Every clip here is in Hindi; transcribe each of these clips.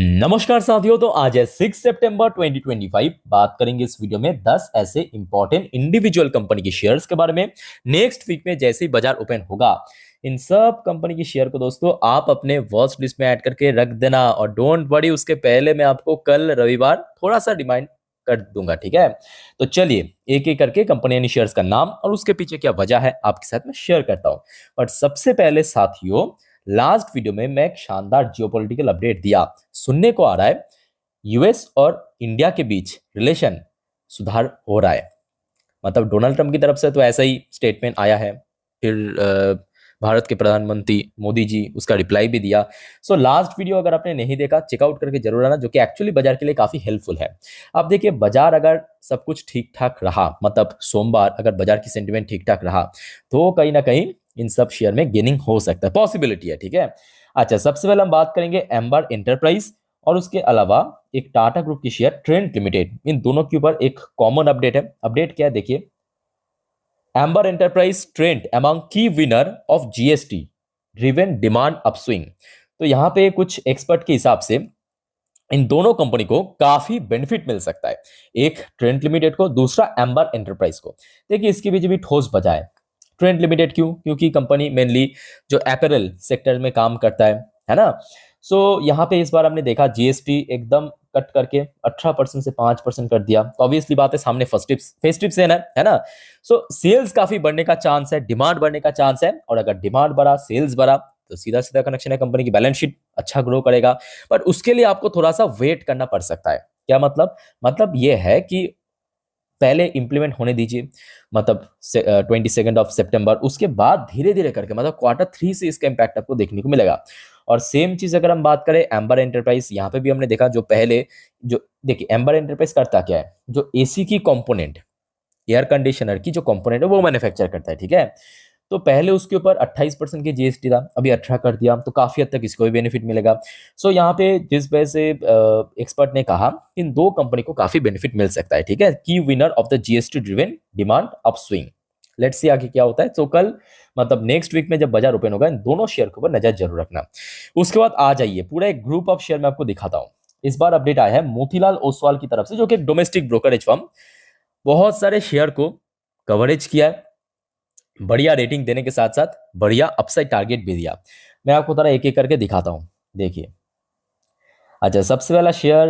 नमस्कार साथियों। तो आज है 6 सितंबर 2025। बात करेंगे इस वीडियो में 10 ऐसे इंपॉर्टेंट इंडिविजुअल कंपनी के शेयर्स के बारे में। नेक्स्ट वीक में जैसे ही बाजार ओपन होगा, इन सब कंपनी की शेयर को दोस्तों आप अपने वॉच लिस्ट में ऐड करके रख देना। और डोंट वरी, उसके पहले मैं आपको कल रविवार थोड़ा सा रिमाइंड कर दूंगा, ठीक है। तो चलिए एक एक करके कंपनी यानी शेयर्स का नाम और उसके पीछे क्या वजह है आपके साथ में शेयर करता हूं। बट सबसे पहले साथियों, लास्ट वीडियो में मैं एक शानदार जियोपॉलिटिकल अपडेट दिया। सुनने को आ रहा है यूएस और इंडिया के बीच रिलेशन सुधार हो रहा है। मतलब डोनाल्ड ट्रंप की तरफ से तो ऐसा ही स्टेटमेंट आया है। फिर भारत के प्रधानमंत्री मोदी जी उसका रिप्लाई भी दिया। सो लास्ट वीडियो अगर आपने नहीं देखा, चेकआउट करके जरूर आना, जो कि एक्चुअली बाजार के लिए काफी हेल्पफुल है। अब देखिए, बाजार अगर सब कुछ ठीक ठाक रहा, मतलब सोमवार अगर बाजार की सेंटिमेंट ठीक ठाक रहा, तो कहीं ना कहीं इन सब शेयर में गेनिंग हो सकता है, पॉसिबिलिटी है, ठीक है। अच्छा, सबसे पहले हम बात करेंगे एम्बर एंटरप्राइज और उसके अलावा एक टाटा ग्रुप की शेयर ट्रेंड लिमिटेड। इन दोनों के ऊपर एक कॉमन अपडेट है। अपडेट क्या है देखिए, एम्बर एंटरप्राइज ट्रेंड अमंग की winner of GST driven demand upswing. तो यहां पे कुछ एक्सपर्ट के हिसाब से इन दोनों कंपनी को काफी बेनिफिट मिल सकता है। एक ट्रेंड लिमिटेड को, दूसरा एम्बर एंटरप्राइज को। देखिए इसके बीच भी ठोस बजा है। ट्रेंड लिमिटेड क्यों? क्योंकि कंपनी मेनली जो अपैरल सेक्टर में काम करता है ना। सो यहाँ पे इस बार हमने देखा जीएसटी एकदम कट करके 18% से 5% कर दिया। तो ऑब्वियसली बात है, सामने फेस्टिव सेल है ना। सो सेल्स काफी बढ़ने का चांस है, डिमांड बढ़ने का चांस है। और अगर डिमांड बढ़ा, सेल्स बढ़ा, तो सीधा सीधा कनेक्शन है, कंपनी की बैलेंस शीट अच्छा ग्रो करेगा। बट उसके लिए आपको थोड़ा सा वेट करना पड़ सकता है। क्या मतलब ये है कि पहले इंप्लीमेंट होने दीजिए, मतलब 22 सितंबर, उसके बाद धीरे धीरे करके मतलब Q3 से इसका इम्पैक्ट आपको देखने को मिलेगा। और सेम चीज अगर हम बात करें एम्बर एंटरप्राइज, यहाँ पे भी हमने देखा, जो पहले जो देखिए एम्बर एंटरप्राइज करता क्या है, जो एसी की कंपोनेंट, एयर कंडीशनर की जो कंपोनेंट है वो मैन्युफैक्चर करता है, ठीक है। तो पहले उसके ऊपर 28% की जीएसटी था, अभी 18 कर दिया, तो काफी हद तक इसको भी बेनिफिट मिलेगा। सो यहाँ पे जिस वजह से एक्सपर्ट ने कहा, इन दो कंपनी को काफी बेनिफिट मिल सकता है, ठीक है। की winner of the GST driven demand upswing. Let's see आगे क्या होता है। तो कल मतलब नेक्स्ट वीक में जब बाजार ओपन होगा, इन दोनों शेयर के ऊपर नजर जरूर रखना। उसके बाद आ जाइए, पूरा एक ग्रुप ऑफ शेयर मैं आपको दिखाता हूँ। इस बार अपडेट आया है मोतीलाल ओसवाल की तरफ से, जो कि एक डोमेस्टिक ब्रोकरेज फर्म, बहुत सारे शेयर को कवरेज किया है, बढ़िया रेटिंग देने के साथ साथ बढ़िया अपसाइड टारगेट भी दिया। मैं आपको थोड़ा एक एक करके दिखाता हूं, देखिए। अच्छा, सबसे पहला शेयर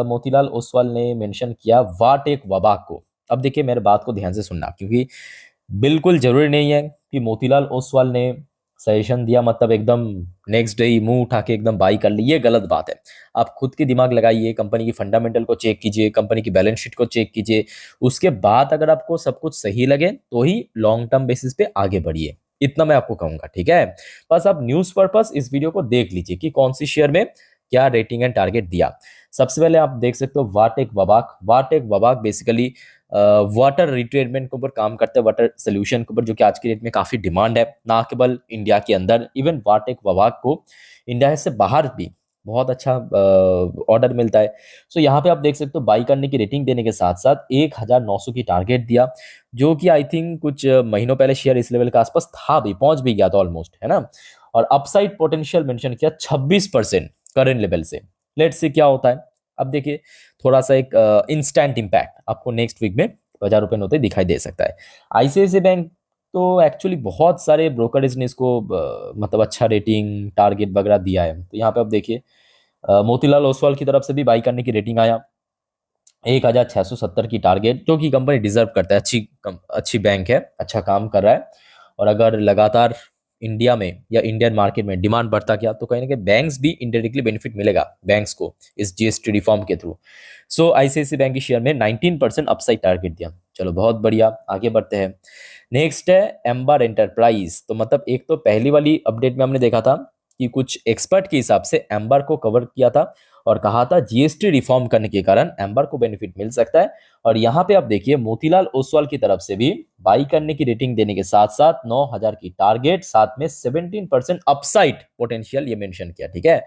मोतीलाल ओसवाल ने मेंशन किया वाट एक वबा को। अब देखिए मेरे बात को ध्यान से सुनना, क्योंकि बिल्कुल जरूरी नहीं है कि मोतीलाल ओसवाल ने सजेशन दिया मतलब एकदम नेक्स्ट डे ही मुंह उठा के एकदम बाई कर ली, ये गलत बात है। आप खुद की दिमाग लगाइए, कंपनी की फंडामेंटल को चेक कीजिए, कंपनी की बैलेंस शीट को चेक कीजिए। उसके बाद अगर आपको सब कुछ सही लगे तो ही लॉन्ग टर्म बेसिस पे आगे बढ़िए। इतना मैं आपको कहूंगा, ठीक है। बस आप न्यूज पर्पस इस वीडियो को देख लीजिए कि कौन सी शेयर में क्या रेटिंग एंड टारगेट दिया। सबसे पहले आप देख सकते हो वाटेक वबाक। वाटेक वबाक बेसिकली वाटर रिट्रीटमेंट के ऊपर काम करते हैं, वाटर सोल्यूशन के ऊपर, जो कि आज की डेट में काफी डिमांड है, ना केवल इंडिया के अंदर, इवन वाटेक वबाक को इंडिया से बाहर भी बहुत अच्छा ऑर्डर मिलता है। सो यहाँ पे आप देख सकते हो बाई करने की रेटिंग देने के साथ साथ 1900 की टारगेट दिया, जो कि आई थिंक कुछ महीनों पहले शेयर इस लेवल के आसपास था, भी पहुंच भी गया था ऑलमोस्ट, है ना। और अपसाइड पोटेंशियल मेंशन किया 26% करेंट लेवल से। लेट्स से क्या होता है। अब देखिए, थोड़ा सा एक इंस्टेंट इम्पैक्ट आपको नेक्स्ट वीक में बाजार ओपन होते दिखाई दे सकता है। आईसीआईसीआई बैंक तो एक्चुअली बहुत सारे ब्रोकरेज ने इसको मतलब अच्छा रेटिंग टारगेट वगैरह दिया है। तो यहाँ पे आप देखिए मोतीलाल ओसवाल की तरफ से भी बाई करने की रेटिंग आया, 1670 की टारगेट, जो कि कंपनी डिजर्व करता है। अच्छी बैंक है, अच्छा काम कर रहा है। और अगर लगातार इंडिया में या इंडियन मार्केट में डिमांड बढ़ता गया, तो कहीं ना कहीं बैंक्स भी इनडायरेक्टली बेनिफिट मिलेगा बैंक्स को इस जीएसटी रिफॉर्म के थ्रू। सो आईसीआईसीआई बैंक की शेयर में 19% अपसाइड टारगेट दिया। चलो बहुत बढ़िया, आगे बढ़ते हैं। नेक्स्ट है एम्बर एंटरप्राइज। तो मतलब एक तो पहली वाली अपडेट में हमने देखा था कि कुछ एक्सपर्ट के हिसाब से एम्बर को कवर किया था और कहा था जीएसटी रिफॉर्म करने के कारण एम्बर को बेनिफिट मिल सकता है। और यहाँ पे आप देखिए मोतीलाल ओसवाल की तरफ से भी बाई करने की रेटिंग देने के साथ साथ 9000 की टारगेट, साथ में 17% अपसाइड पोटेंशियल ये मेंशन किया, ठीक है।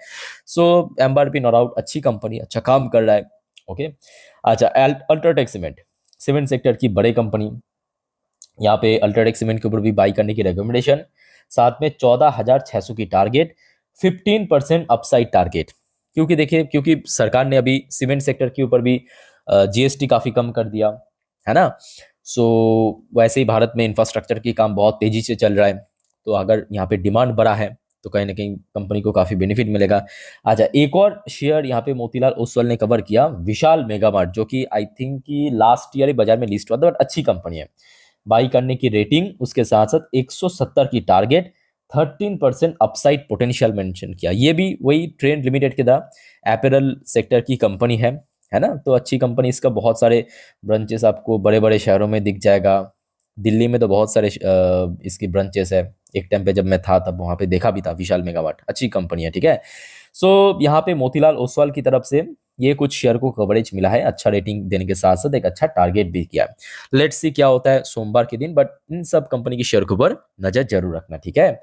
सो एम्बर भी नो डाउट अच्छी कंपनी, अच्छा काम कर रहा है। ओके, अच्छा अल्ट्राटेक सीमेंट सेक्टर की बड़ी कंपनी, यहाँ पे अल्ट्राटेक सीमेंट के ऊपर भी बाई करने की रिकमेंडेशन, साथ में 14600 की टारगेट, 15% अपसाइड टारगेट। क्योंकि देखिए, क्योंकि सरकार ने अभी सीमेंट सेक्टर के ऊपर भी जीएसटी काफी कम कर दिया है ना। सो वैसे ही भारत में इंफ्रास्ट्रक्चर की काम बहुत तेजी से चल रहा है, तो अगर यहाँ पे डिमांड बढ़ा है तो कहीं ना कहीं कंपनी को काफी बेनिफिट मिलेगा। अच्छा, एक और शेयर यहाँ पे मोतीलाल ओसवाल ने कवर किया, विशाल मेगामार्ट, जो कि आई थिंक कि लास्ट ईयर ही बाजार में लिस्ट हुआ था, बट अच्छी कंपनी है। बाई करने की रेटिंग, उसके साथ साथ 170 की टारगेट, 13% अपसाइड पोटेंशियल मेंशन किया। ये भी वही ट्रेंड लिमिटेड के दा एपेरल सेक्टर की कंपनी है ना। तो अच्छी कंपनी, इसका बहुत सारे ब्रांचेस आपको बड़े बड़े शहरों में दिख जाएगा। दिल्ली में तो बहुत सारे इसकी ब्रांचेस है। एक टाइम पे जब मैं था तब वहाँ पे देखा भी था विशाल मेगावाट, अच्छी कंपनी है, ठीक है। सो यहाँ पे मोतीलाल ओसवाल की तरफ से ये कुछ शेयर को कवरेज मिला है, अच्छा रेटिंग देने के साथ साथ एक अच्छा टारगेट भी किया है। लेट्स सी क्या होता है सोमवार के दिन, बट इन सब कंपनी की शेयर के ऊपर नजर जरूर रखना, ठीक है।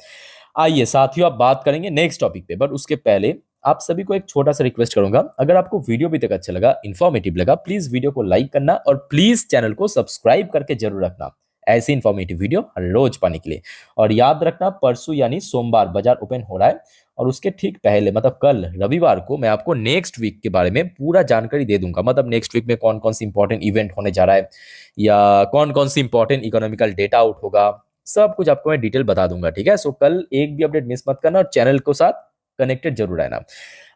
आइए साथियों, आप बात करेंगे नेक्स्ट टॉपिक पे, बट उसके पहले आप सभी को एक छोटा सा रिक्वेस्ट करूंगा, अगर आपको वीडियो अभी तक अच्छा लगा, इन्फॉर्मेटिव लगा, प्लीज वीडियो को लाइक करना और प्लीज चैनल को सब्सक्राइब करके जरूर रखना, ऐसी इन्फॉर्मेटिव वीडियो हर रोज पाने के लिए। और याद रखना, परसों यानी सोमवार बाजार ओपन हो रहा है, और उसके ठीक पहले मतलब कल रविवार को मैं आपको नेक्स्ट वीक के बारे में पूरा जानकारी दे दूंगा। मतलब नेक्स्ट वीक में कौन कौन सी इंपॉर्टेंट इवेंट होने जा रहा है, या कौन कौन सी इंपॉर्टेंट इकोनॉमिकल डेटा आउट होगा, सब कुछ आपको मैं डिटेल बता दूंगा, ठीक है। सो कल एक भी अपडेट मिस मत करना और चैनल को साथ कनेक्टेड जरूर रहना।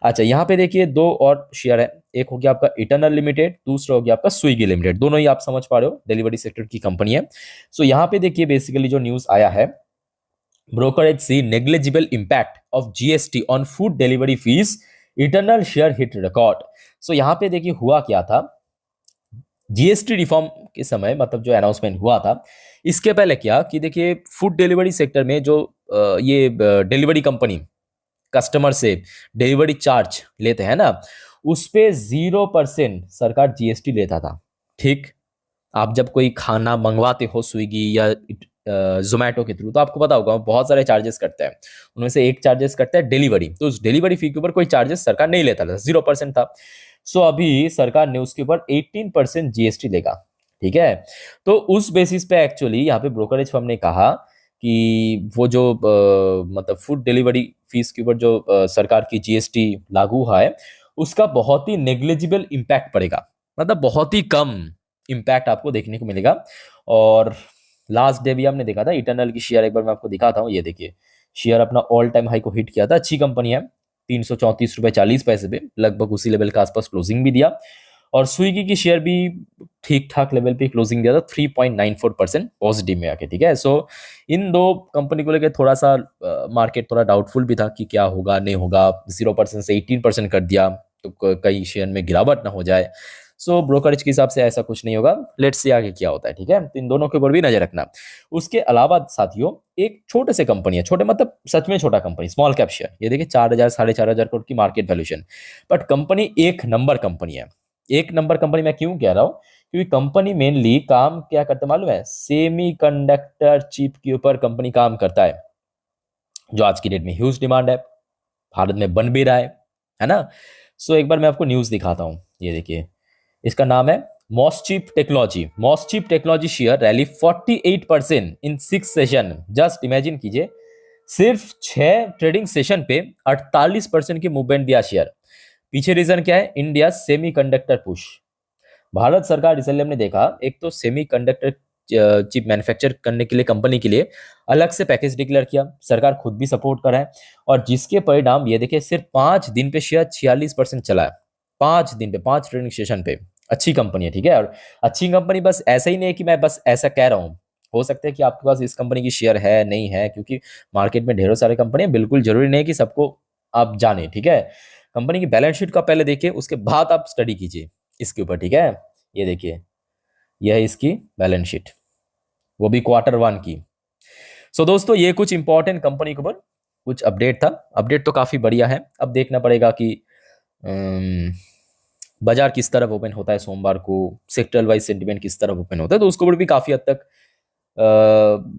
अच्छा, यहाँ पे देखिए दो और शेयर है, एक हो गया आपका इटर्नल लिमिटेड, दूसरा हो गया आपका स्विगी लिमिटेड। दोनों ही आप समझ पा रहे हो डिलीवरी सेक्टर की कंपनी है। सो यहाँ पे देखिए बेसिकली जो न्यूज आया है, brokerage see negligible impact of GST on food delivery fees, Eternal share hit record. So यहाँ पे देखिए हुआ क्या था, जीएसटी रिफॉर्म के समय मतलब जो अनाउंसमेंट हुआ था, इसके पहले क्या कि देखिए फूड डिलीवरी सेक्टर में जो ये डिलीवरी कंपनी कस्टमर से डिलीवरी चार्ज लेते हैं ना, उस पे 0% सरकार जीएसटी लेता था, ठीक। आप जब कोई खाना मंगवाते हो स्विगी या जोमेटो के थ्रू, तो आपको पता होगा बहुत सारे चार्जेस कटते हैं, उनमें से एक चार्जेस कटता है डिलीवरी, तो उस डिलीवरी फी के ऊपर कोई चार्जेस सरकार नहीं लेता था, 0% था। सो अभी सरकार ने उसके ऊपर 18% जीएसटी लेगा, ठीक है। तो उस बेसिस पे एक्चुअली यहाँ पे ब्रोकरेज फर्म ने कहा कि वो जो मतलब फूड डिलीवरी फीस के ऊपर जो सरकार की जीएसटी लागू है, उसका बहुत ही नेग्लिजिबल इम्पैक्ट पड़ेगा, मतलब बहुत ही कम इम्पैक्ट आपको देखने को मिलेगा। और लास्ट डे भी आपने देखा था इटर्नल की शेयर, एक बार मैं आपको दिखाता हूँ, ये देखिए शेयर अपना ऑल टाइम हाई को हिट किया था, अच्छी कंपनी है, 334 रुपए 40 पैसे पे, लगभग उसी लेवल के आसपास क्लोजिंग भी दिया। और स्विगी की शेयर भी ठीक ठाक लेवल पे क्लोजिंग दिया था, 3.94% पॉजिटिव में आके, ठीक है। सो इन दो कंपनी को लेकर थोड़ा सा मार्केट थोड़ा डाउटफुल भी था कि क्या होगा नहीं होगा, 0% से 18% कर दिया तो कई शेयर में गिरावट ना हो जाए। सो ब्रोकरेज के हिसाब से ऐसा कुछ नहीं होगा, लेट्स सी आगे क्या होता है, ठीक है। तो इन दोनों के ऊपर भी नजर रखना। उसके अलावा साथियों एक छोटे से कंपनी है, छोटे मतलब सच में छोटा कंपनी, स्मॉल कैप शेयर, ये देखिए 4,000 4,500 करोड़ की मार्केट वैल्यूएशन, बट कंपनी एक नंबर कंपनी है। एक नंबर कंपनी मैं क्यों कह रहा हूँ, क्योंकि कंपनी मेनली काम क्या करता है मालूम है, सेमी कंडक्टर चिप के ऊपर कंपनी काम करता है, जो आज की डेट में ह्यूज डिमांड है, भारत में बन भी रहा है ना। सो एक बार मैं आपको न्यूज दिखाता हूँ, ये देखिए, इसका नाम है मॉसचिप टेक्नोलॉजी। मॉसचिप टेक्नोलॉजी शेयर रैली 48% इन 6 सेशन। जस्ट इमेजिन कीजिए, सिर्फ 6 ट्रेडिंग सेशन पे 48% की मूवमेंट दिया शेयर। पीछे रीजन क्या है, इंडिया सेमीकंडक्टर पुश। भारत सरकार रिसेंटली हमने देखा, एक तो सेमीकंडक्टर चिप मैन्युफैक्चर करने के लिए कंपनी के लिए अलग से पैकेज डिक्लेयर किया, सरकार खुद भी सपोर्ट कर रहा है, और जिसके परिणाम ये देखिए सिर्फ 5 दिन पे शेयर 46% चला है, 5 दिन पे, 5 ट्रेडिंग सेशन पे। अच्छी कंपनी है, ठीक है। और अच्छी कंपनी बस ऐसा ही नहीं है कि मैं बस ऐसा कह रहा हूँ, हो सकता है कि आपके पास इस कंपनी की शेयर है नहीं है, क्योंकि मार्केट में ढेरों सारे कंपनी है, बिल्कुल जरूरी नहीं है कि सबको आप जाने, ठीक है। कंपनी की बैलेंस शीट का पहले देखिए, उसके बाद आप स्टडी कीजिए इसके ऊपर, ठीक है। ये देखिए, यह है इसकी बैलेंस शीट, वो भी Q1 की। सो दोस्तों ये कुछ इंपॉर्टेंट कंपनी के ऊपर कुछ अपडेट था, अपडेट तो काफी बढ़िया है। अब देखना पड़ेगा कि बाजार किस तरफ ओपन होता है सोमवार को, सेक्टर वाइज सेंटिमेंट किस तरफ ओपन होता है, तो उसके ऊपर भी काफी हद तक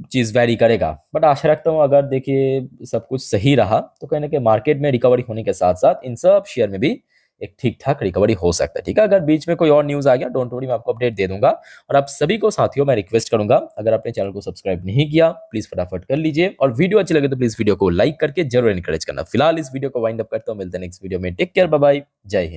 चीज वैरी करेगा। बट आशा रखता हूँ अगर देखिए सब कुछ सही रहा तो कहीं ना कहीं मार्केट में रिकवरी होने के साथ साथ इन सब शेयर में भी एक ठीक ठाक रिकवरी हो सकता है। ठीक है, अगर बीच में कोई और न्यूज आ गया डोंट वरी, मैं आपको अपडेट दे दूंगा। और आप सभी को साथियों मैं रिक्वेस्ट करूंगा, अगर आपने चैनल को सब्सक्राइब नहीं किया प्लीज फटाफट कर लीजिए, और वीडियो अच्छी लगे तो प्लीज वीडियो को लाइक करके जरूर एनकरेज करना। फिलहाल इस वीडियो को वाइंड अप करता हूं, मिलते हैं नेक्स्ट वीडियो में। टेक केयर, बाय बाय, जय हिंद।